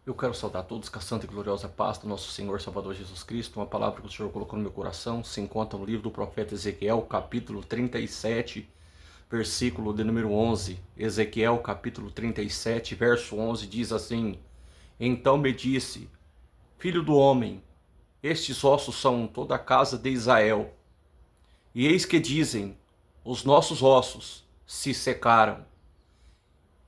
Eu quero saudar todos com a santa e gloriosa paz do nosso Senhor Salvador Jesus Cristo. Uma palavra que o Senhor colocou no meu coração se encontra no livro do profeta Ezequiel, capítulo 37, versículo de número 11. Ezequiel, capítulo 37, verso 11, diz assim: Então me disse, filho do homem, estes ossos são toda a casa de Israel. E eis que dizem, os nossos ossos se secaram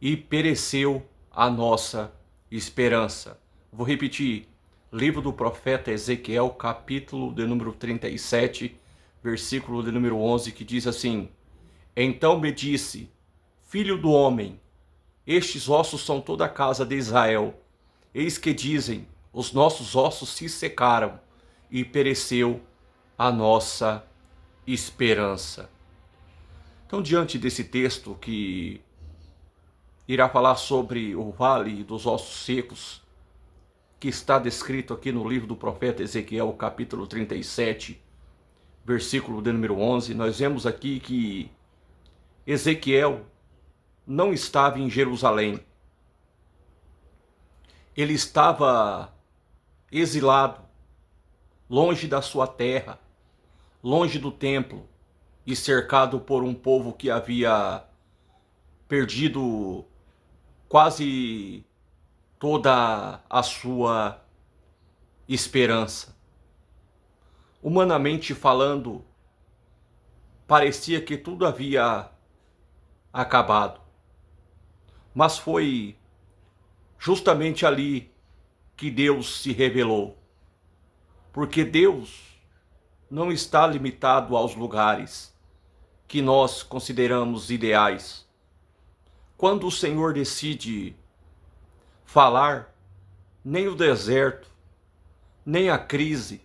e pereceu a nossa esperança. Vou repetir, livro do profeta Ezequiel, capítulo de número 37, versículo de número 11, que diz assim: Então me disse, filho do homem, estes ossos são toda a casa de Israel. Eis que dizem, os nossos ossos se secaram e pereceu a nossa esperança. Então, diante desse texto que irá falar sobre o vale dos ossos secos, que está descrito aqui no livro do profeta Ezequiel, capítulo 37, versículo de número 11, nós vemos aqui que Ezequiel não estava em Jerusalém. Ele estava exilado, longe da sua terra, longe do templo e cercado por um povo que havia perdido quase toda a sua esperança. Humanamente falando, parecia que tudo havia acabado. Mas foi justamente ali que Deus se revelou. Porque Deus não está limitado aos lugares que nós consideramos ideais. Quando o Senhor decide falar, nem o deserto, nem a crise,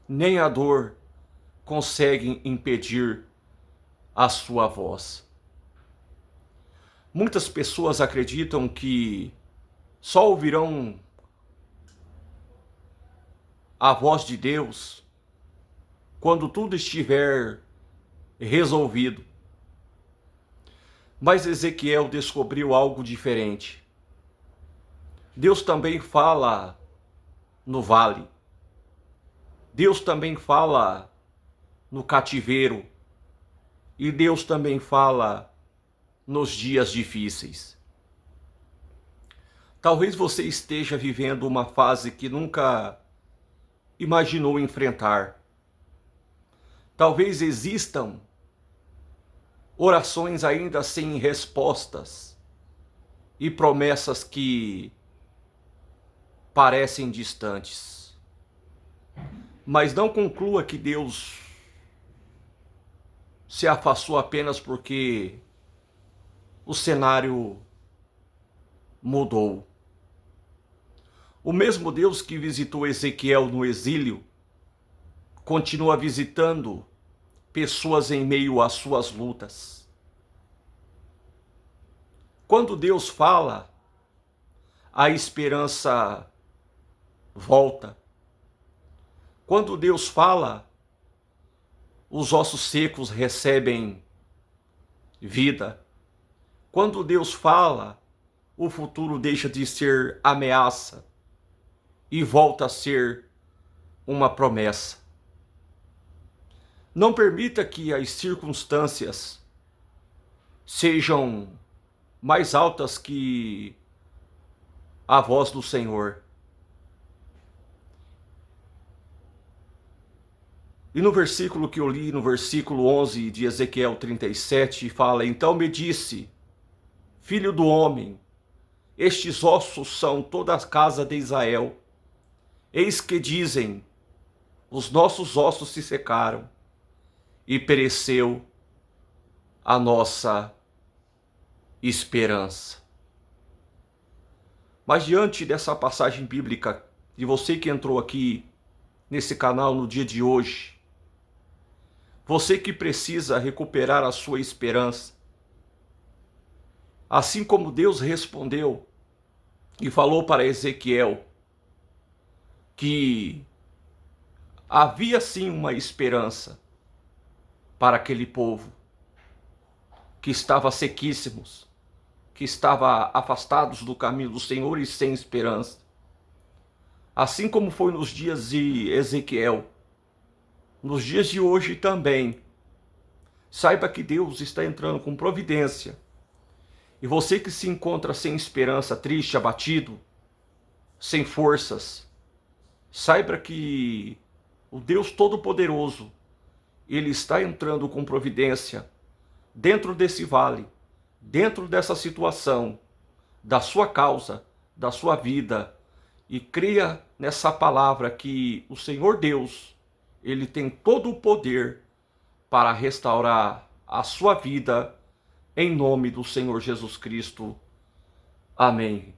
nem a dor conseguem impedir a sua voz. Muitas pessoas acreditam que só ouvirão a voz de Deus quando tudo estiver resolvido. Mas Ezequiel descobriu algo diferente. Deus também fala no vale. Deus também fala no cativeiro. E Deus também fala nos dias difíceis. Talvez você esteja vivendo uma fase que nunca imaginou enfrentar. Talvez existam orações ainda sem respostas e promessas que parecem distantes. Mas não conclua que Deus se afastou apenas porque o cenário mudou. O mesmo Deus que visitou Ezequiel no exílio continua visitando pessoas em meio às suas lutas. Quando Deus fala, a esperança volta. Quando Deus fala, os ossos secos recebem vida. Quando Deus fala, o futuro deixa de ser ameaça e volta a ser uma promessa. Não permita que as circunstâncias sejam mais altas que a voz do Senhor. E no versículo que eu li, no versículo 11 de Ezequiel 37, fala: Então me disse, filho do homem, estes ossos são toda a casa de Israel. Eis que dizem, os nossos ossos se secaram e pereceu a nossa esperança. Mas diante dessa passagem bíblica, de você que entrou aqui nesse canal no dia de hoje, você que precisa recuperar a sua esperança, assim como Deus respondeu e falou para Ezequiel que havia sim uma esperança para aquele povo que estava sequíssimos, que estava afastados do caminho do Senhor e sem esperança. Assim como foi nos dias de Ezequiel, nos dias de hoje também. Saiba que Deus está entrando com providência. E você que se encontra sem esperança, triste, abatido, sem forças, saiba que o Deus Todo-Poderoso, Ele está entrando com providência dentro desse vale, dentro dessa situação, da sua causa, da sua vida. E creia nessa palavra que o Senhor Deus, Ele tem todo o poder para restaurar a sua vida, em nome do Senhor Jesus Cristo. Amém.